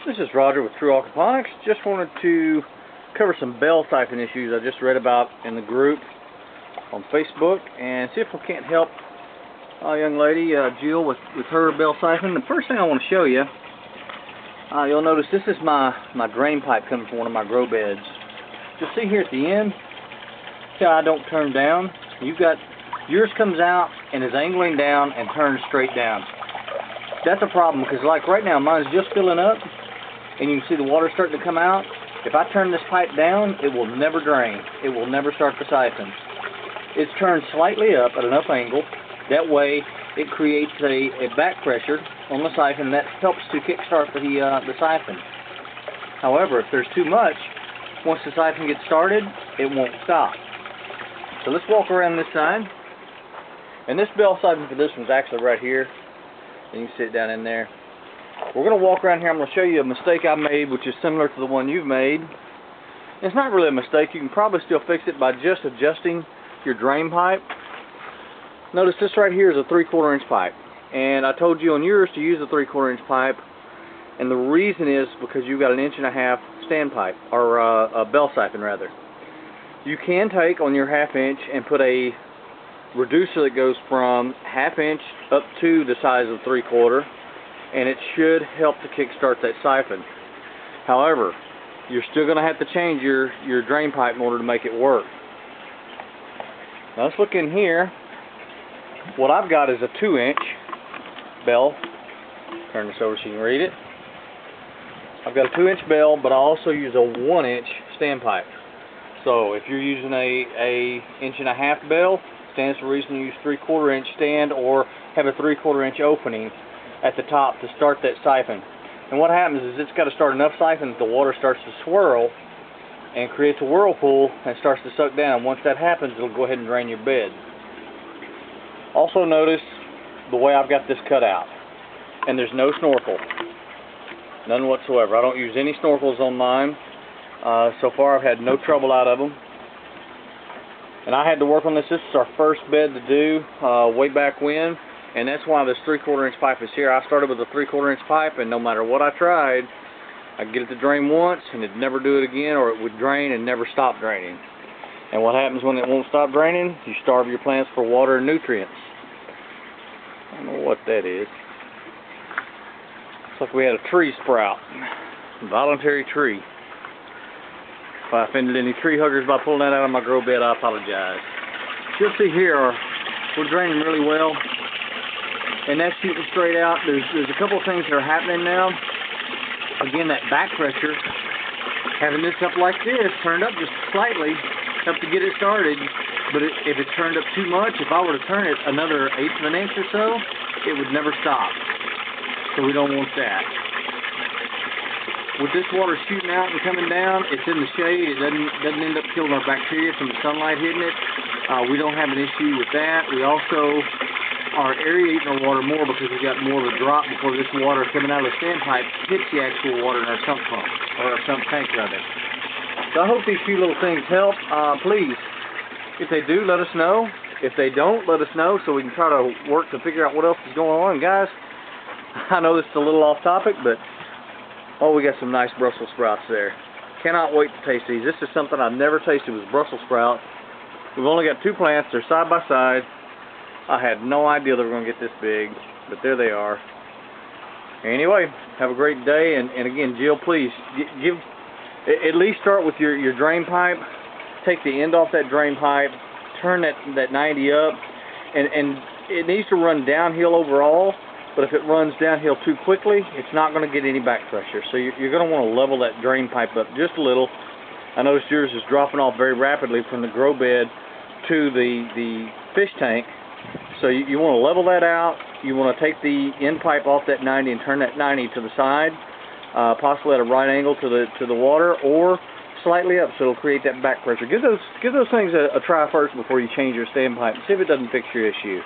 This is Roger with True Aquaponics. Just wanted to cover some bell siphon issues I just read about in the group on Facebook and see if we can't help a young lady, Jill, with her bell siphon. The first thing I want to show you, you'll notice this is my drain pipe coming from one of my grow beds. You'll see here at the end, see how I don't turn down? You've got, yours comes out and is angling down and turns straight down. That's a problem because like right now mine's just filling up and you can see the water starting to come out. If I turn this pipe down, it will never drain. It will never start the siphon. It's turned slightly up at an up angle. That way it creates a back pressure on the siphon that helps to kickstart the siphon. However, if there's too much, once the siphon gets started, it won't stop. So let's walk around this side. And this bell siphon for this one's actually right here. And you can sit down in there. We're going to walk around here. I'm going to show you a mistake I made, which is similar to the one you've made. It's not really a mistake. You can probably still fix it by just adjusting your drain pipe. Notice this right here is a 3/4 inch pipe. And I told you on yours to use a 3/4 inch pipe. And the reason is because you've got an 1.5 inch standpipe, or a bell siphon rather. You can take on your 1/2 inch and put a reducer that goes from 1/2 inch up to the size of 3/4, and it should help to kickstart that siphon. However, you're still going to have to change your drain pipe in order to make it work. Now let's look in here. What I've got is a 2-inch bell. Turn this over so you can read it. I've got a 2-inch bell, but I also use a 1-inch standpipe. So if you're using a 1.5 inch bell, stands for reason to use 3/4 inch stand or have a 3/4 inch opening at the top to start that siphon. And what happens is it's got to start enough siphon that the water starts to swirl and creates a whirlpool and starts to suck down. Once that happens, it'll go ahead and drain your bed. Also notice the way I've got this cut out. And there's no snorkel. None whatsoever. I don't use any snorkels on mine. So far I've had no trouble out of them. And I had to work on this. This is our first bed to do way back when. And that's why this 3/4 inch pipe is here. I started with a 3/4 inch pipe, and no matter what I tried, I'd get it to drain once and it'd never do it again, or it would drain and never stop draining. And what happens when it won't stop draining? You starve your plants for water and nutrients. I don't know what that is. Looks like we had a tree sprout. Voluntary tree. If I offended any tree huggers by pulling that out of my grow bed, I apologize. You'll see here, we're draining really well. And that's shooting straight out. There's a couple of things that are happening now. Again, that back pressure, having this up like this, turned up just slightly, helped to get it started. But if it turned up too much, if I were to turn it another 1/8 of an inch or so, it would never stop. So we don't want that. With this water shooting out and coming down, it's in the shade. It doesn't end up killing our bacteria from the sunlight hitting it. We don't have an issue with that. We also are aerating our water more because we've got more of a drop before this water coming out of the standpipe hits the actual water in our sump pump, or our sump tank rather. So I hope these few little things help. Please, if they do, let us know. If they don't, let us know so we can try to work to figure out what else is going on. Guys, I know this is a little off topic, but oh, we got some nice Brussels sprouts there. Cannot wait to taste these. This is something I've never tasted, was Brussels sprouts. We've only got 2 plants. They're side by side. I had no idea they were going to get this big, but there they are. Anyway, have a great day. And again, Jill, please, at least start with your drain pipe. Take the end off that drain pipe. Turn that 90 up. And it needs to run downhill overall. But if it runs downhill too quickly, it's not going to get any back pressure. So you're going to want to level that drain pipe up just a little. I noticed yours is dropping off very rapidly from the grow bed to the fish tank. So you want to level that out. You want to take the end pipe off that 90 and turn that 90 to the side, possibly at a right angle to the water, or slightly up so it'll create that back pressure. Give those things a try first before you change your standpipe and see if it doesn't fix your issue.